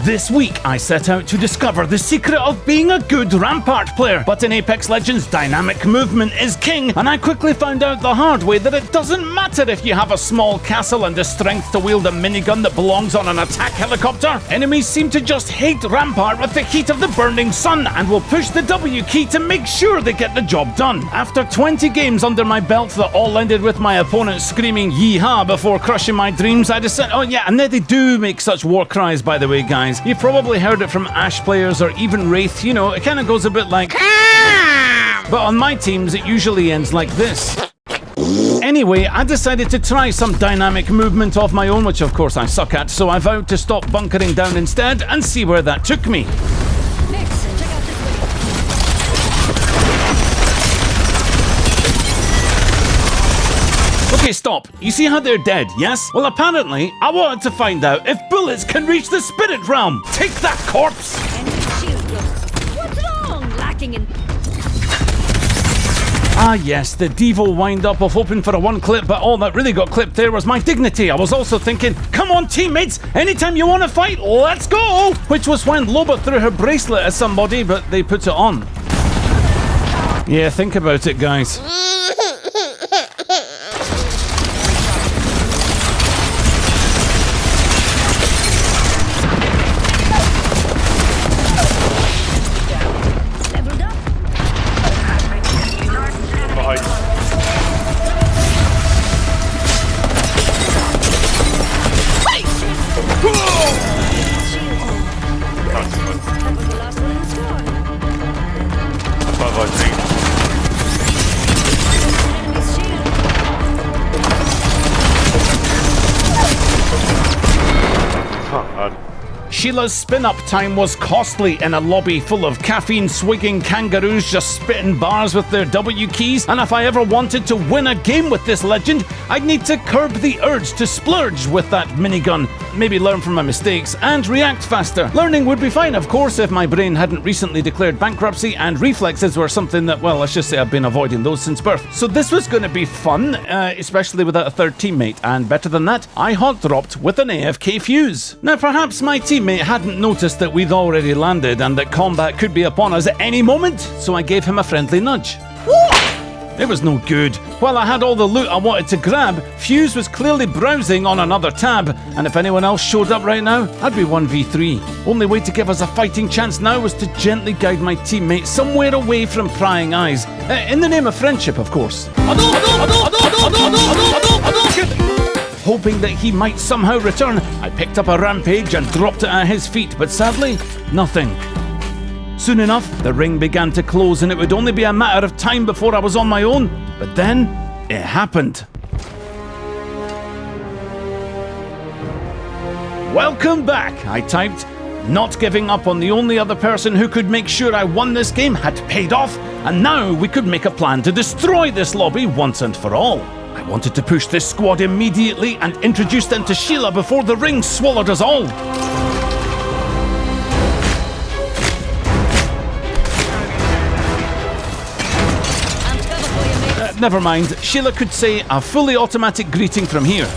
This week, I set out to discover the secret of being a good Rampart player. But in Apex Legends, dynamic movement is king, and I quickly found out the hard way that it doesn't matter if you have a small castle and the strength to wield a minigun that belongs on an attack helicopter. Enemies seem to just hate Rampart with the heat of the burning sun and will push the W key to make sure they get the job done. After 20 games under my belt that all ended with my opponent screaming "Yeehaw" before crushing my dreams, I decided, oh yeah, and they do make such war cries, by the way, guys. You've probably heard it from Ash players or even Wraith. You know, it kind of goes a bit like, but on my teams it usually ends like this. Anyway, I decided to try some dynamic movement of my own, which of course I suck at, so I vowed to stop bunkering down instead and see where that took me. Okay, stop. You see how they're dead, yes? Well, apparently, I wanted to find out if bullets can reach the spirit realm. Take that, corpse! What's wrong? Lacking in... Ah yes, the Devo wind-up of hoping for a one clip, but all that really got clipped there was my dignity. I was also thinking, come on teammates, anytime you want to fight, let's go! Which was when Loba threw her bracelet at somebody, but they put it on. Yeah, think about it, guys. Sheila's spin-up time was costly in a lobby full of caffeine-swigging kangaroos just spitting bars with their W keys, and if I ever wanted to win a game with this legend, I'd need to curb the urge to splurge with that minigun, maybe learn from my mistakes, and react faster. Learning would be fine, of course, if my brain hadn't recently declared bankruptcy, and reflexes were something that, well, let's just say I've been avoiding those since birth. So this was going to be fun, especially without a third teammate, and better than that, I hot-dropped with an AFK fuse. Now, perhaps my teammate hadn't noticed that we'd already landed and that combat could be upon us at any moment, so I gave him a friendly nudge. It was no good. While I had all the loot I wanted to grab, Fuse was clearly browsing on another tab, and if anyone else showed up right now, I'd be 1v3. Only way to give us a fighting chance now was to gently guide my teammate somewhere away from prying eyes. In the name of friendship, of course. Hoping that he might somehow return, I picked up a rampage and dropped it at his feet, but sadly, nothing. Soon enough, the ring began to close and it would only be a matter of time before I was on my own. But then, it happened. Welcome back, I typed. Not giving up on the only other person who could make sure I won this game had paid off, and now we could make a plan to destroy this lobby once and for all. I wanted to push this squad immediately and introduce them to Sheila before the ring swallowed us all. Never mind, Sheila could say a fully automatic greeting from here.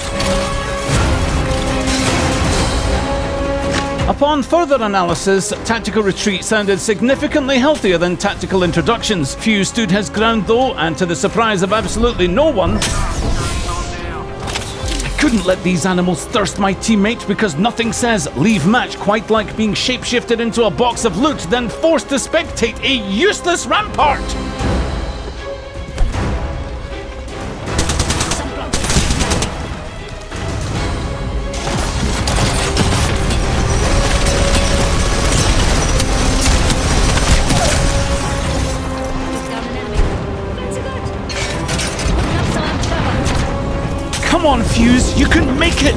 Upon further analysis, tactical retreat sounded significantly healthier than tactical introductions. Fuse stood his ground though, and to the surprise of absolutely no one, I couldn't let these animals thirst my teammate because nothing says leave match quite like being shapeshifted into a box of loot, then forced to spectate a useless Rampart. Come on, Fuse, you can make it!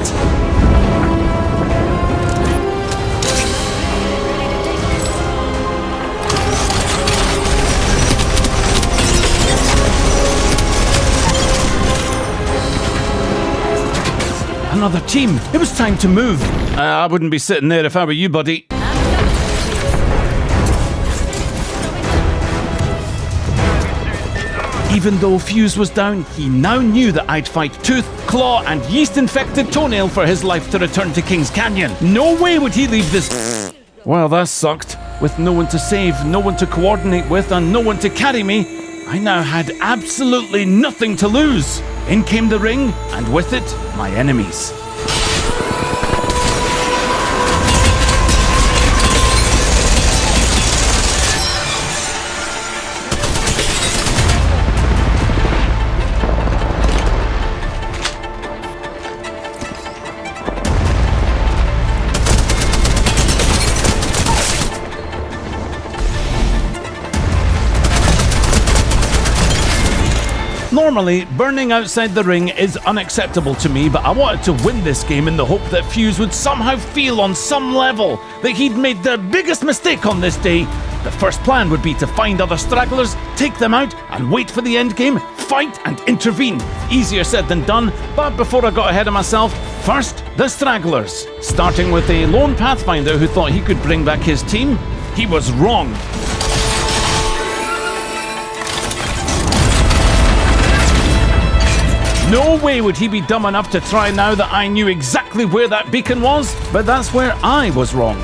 Another team. It was time to move. I wouldn't be sitting there if I were you, buddy. Even though Fuse was down, he now knew that I'd fight tooth, claw, and yeast-infected toenail for his life to return to King's Canyon. No way would he leave this. Well, that sucked. With no one to save, no one to coordinate with, and no one to carry me, I now had absolutely nothing to lose. In came the ring, and with it, my enemies. Normally, burning outside the ring is unacceptable to me, but I wanted to win this game in the hope that Fuse would somehow feel on some level that he'd made the biggest mistake on this day. The first plan would be to find other stragglers, take them out, and wait for the end game, fight and intervene. Easier said than done, but before I got ahead of myself, first, the stragglers. Starting with a lone Pathfinder who thought he could bring back his team, he was wrong. No way would he be dumb enough to try now that I knew exactly where that beacon was, but that's where I was wrong.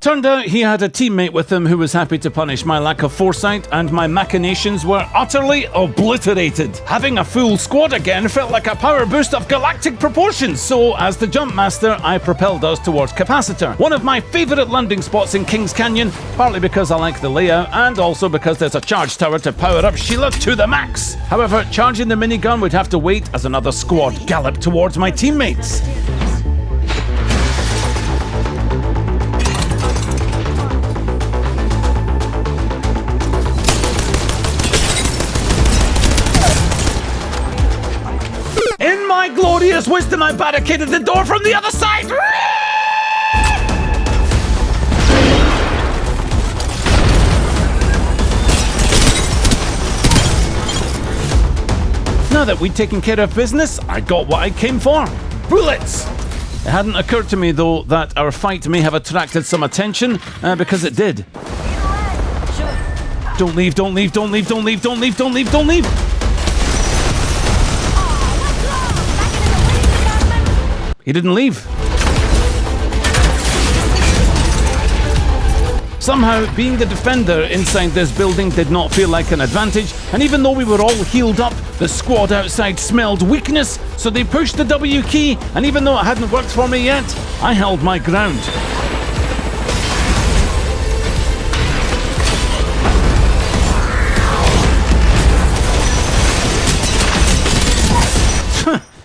Turned out he had a teammate with him who was happy to punish my lack of foresight, and my machinations were utterly obliterated. Having a full squad again felt like a power boost of galactic proportions, so as the jump master, I propelled us towards Capacitor, one of my favourite landing spots in King's Canyon, partly because I like the layout, and also because there's a charge tower to power up Sheila to the max. However, charging the minigun would have to wait as another squad galloped towards my teammates. My glorious wisdom, I barricaded the door from the other side! Now that we'd taken care of business, I got what I came for. Bullets! It hadn't occurred to me, though, that our fight may have attracted some attention, because it did. Don't leave, don't leave, don't leave, don't leave, don't leave, don't leave, don't leave! He didn't leave. Somehow, being the defender inside this building did not feel like an advantage, and even though we were all healed up, the squad outside smelled weakness, so they pushed the W key, and even though it hadn't worked for me yet, I held my ground.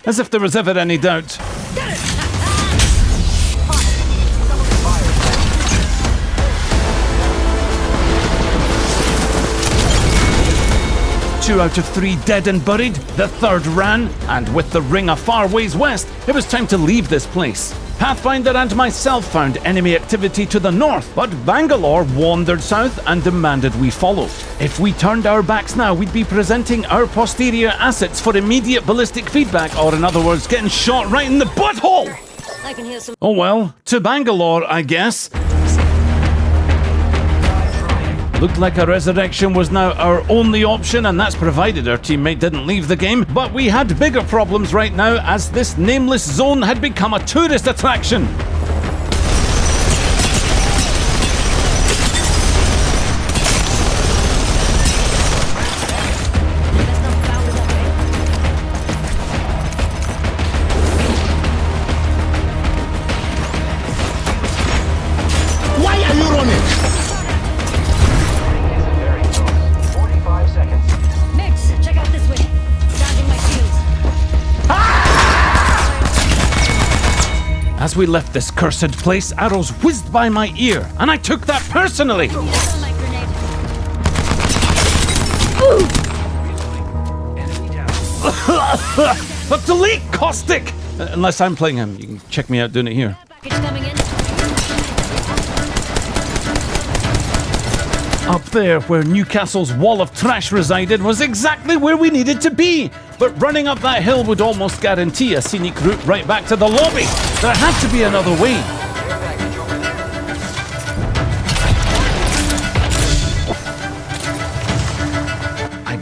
As if there was ever any doubt. 2 out of 3 dead and buried, the third ran, and with the ring a far ways west, it was time to leave this place. Pathfinder and myself found enemy activity to the north, but Bangalore wandered south and demanded we follow. If we turned our backs now, we'd be presenting our posterior assets for immediate ballistic feedback, or in other words, getting shot right in the butthole! I can hear some. Oh well, to Bangalore, I guess. Looked like a resurrection was now our only option, and that's provided our teammate didn't leave the game. But we had bigger problems right now, as this nameless zone had become a tourist attraction. Why are you running? As we left this cursed place, arrows whizzed by my ear, and I took that personally. But delete Caustic! Unless I'm playing him, you can check me out doing it here. Up there, where Newcastle's wall of trash resided, was exactly where we needed to be. But running up that hill would almost guarantee a scenic route right back to the lobby. There had to be another way.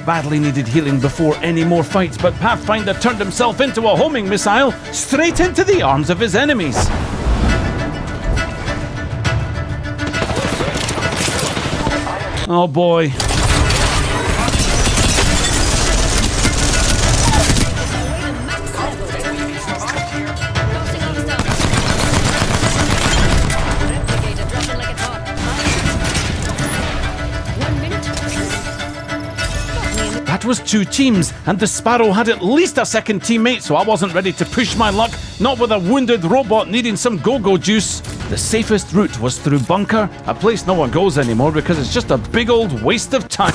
Badly needed healing before any more fights, but Pathfinder turned himself into a homing missile straight into the arms of his enemies. Oh boy. That was 2 teams, and the Sparrow had at least a second teammate, so I wasn't ready to push my luck, not with a wounded robot needing some go-go juice. The safest route was through Bunker, a place no one goes anymore because it's just a big old waste of time.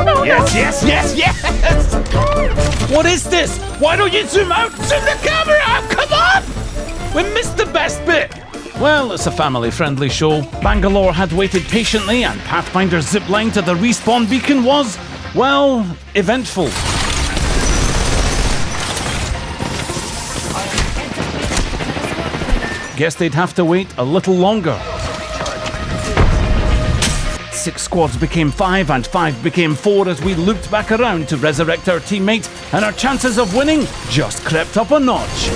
No. Yes! What is this? Why don't you zoom out? Zoom the camera out! Come on! We missed the best bit. Well, it's a family-friendly show. Bangalore had waited patiently, and Pathfinder's zipline to the respawn beacon was, well, eventful. Guess they'd have to wait a little longer. 6 squads became 5, and 5 became 4 as we looped back around to resurrect our teammate, and our chances of winning just crept up a notch.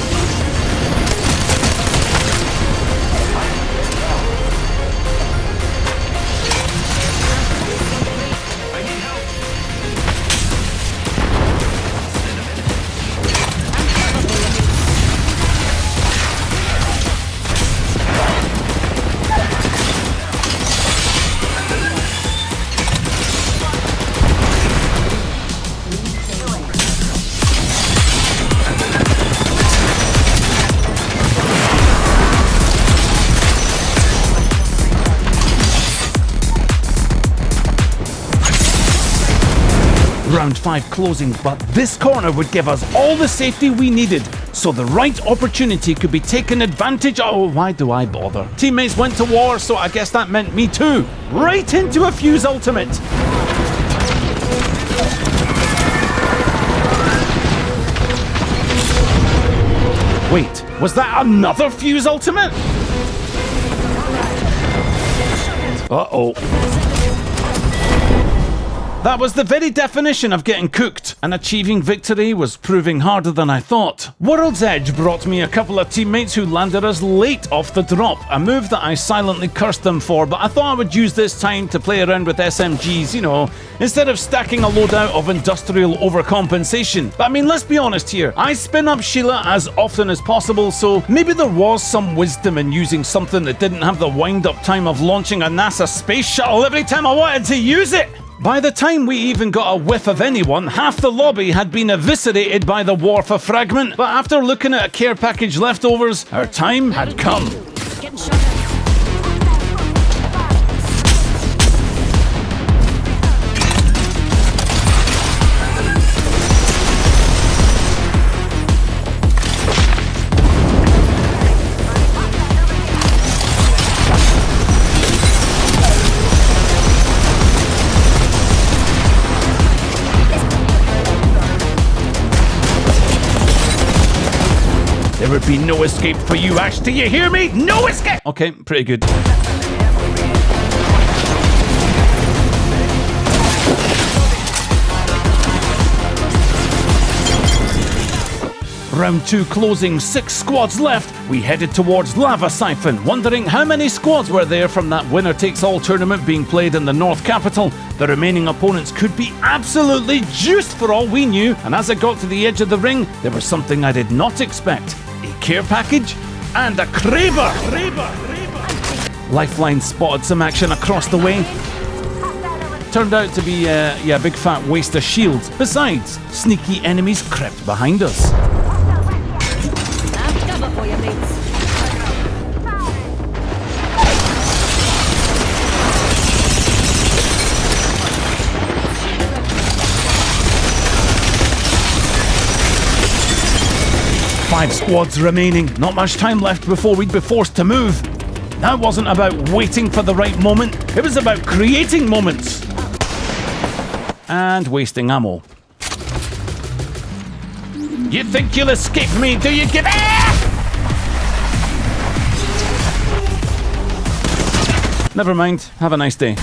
Round 5 closing, but this corner would give us all the safety we needed, so the right opportunity could be taken advantage of. Oh, why do I bother? Teammates went to war, so I guess that meant me too. Right into a Fuse ultimate. Wait, was that another Fuse ultimate? Uh-oh. That was the very definition of getting cooked, and achieving victory was proving harder than I thought. World's Edge brought me a couple of teammates who landed us late off the drop, a move that I silently cursed them for, but I thought I would use this time to play around with SMGs, you know, instead of stacking a loadout of industrial overcompensation. But I mean, let's be honest here, I spin up Sheila as often as possible, so maybe there was some wisdom in using something that didn't have the wind-up time of launching a NASA space shuttle every time I wanted to use it. By the time we even got a whiff of anyone, half the lobby had been eviscerated by the war for fragment, but after looking at a care package leftovers, our time had come. Getting shot at. 'There would be no escape for you, Ash. Do you hear me? No escape! Okay, pretty good. Round 2 closing, 6 squads left. We headed towards Lava Siphon, wondering how many squads were there from that winner-takes-all tournament being played in the North Capital. The remaining opponents could be absolutely juiced for all we knew, and as I got to the edge of the ring, there was something I did not expect. A care package and a Kraber! Lifeline spotted some action across the way. Turned out to be a big fat waste of shields. Besides, sneaky enemies crept behind us. Cover for you, mates. 5 squads remaining. Not much time left before we'd be forced to move. That wasn't about waiting for the right moment. It was about creating moments. And wasting ammo. You think you'll escape me, do you, give it? Never mind. Have a nice day.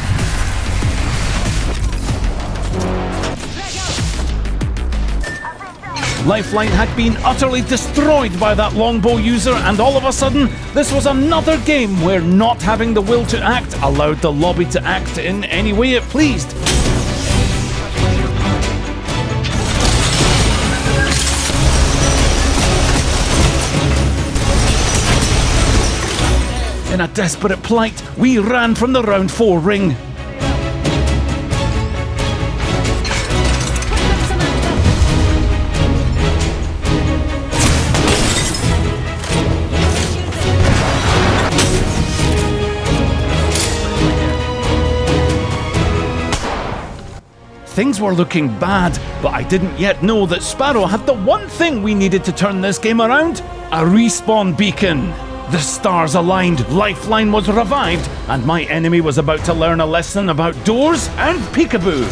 Lifeline had been utterly destroyed by that longbow user, and all of a sudden, this was another game where not having the will to act allowed the lobby to act in any way it pleased. In a desperate plight, we ran from the round 4 ring. Things were looking bad, but I didn't yet know that Sparrow had the one thing we needed to turn this game around: a respawn beacon. The stars aligned, Lifeline was revived, and my enemy was about to learn a lesson about doors and peekaboo.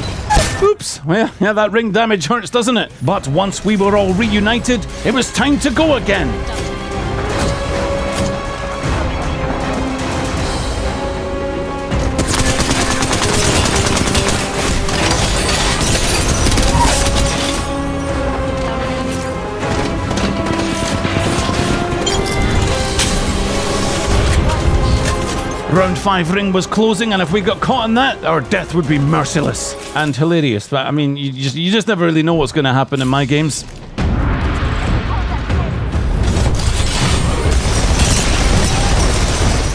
Oops, well, yeah, that ring damage hurts, doesn't it? But once we were all reunited, it was time to go again. Round 5 ring was closing, and if we got caught in that, our death would be merciless and hilarious. But I mean, you just never really know what's going to happen in my games.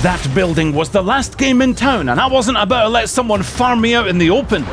That building was the last game in town, and I wasn't about to let someone farm me out in the open.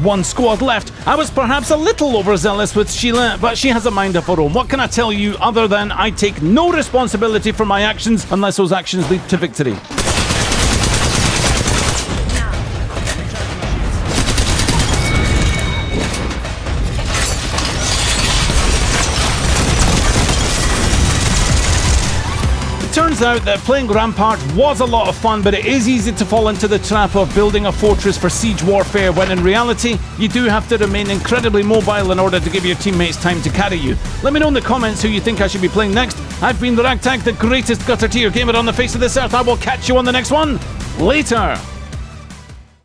One squad left. I was perhaps a little overzealous with Sheila, but she has a mind of her own. What can I tell you other than I take no responsibility for my actions unless those actions lead to victory? Turns out that playing Rampart was a lot of fun, but it is easy to fall into the trap of building a fortress for siege warfare, when in reality, you do have to remain incredibly mobile in order to give your teammates time to carry you. Let me know in the comments who you think I should be playing next. I've been the Ragtag, the greatest gutter tier gamer on the face of this earth. I will catch you on the next one. Later!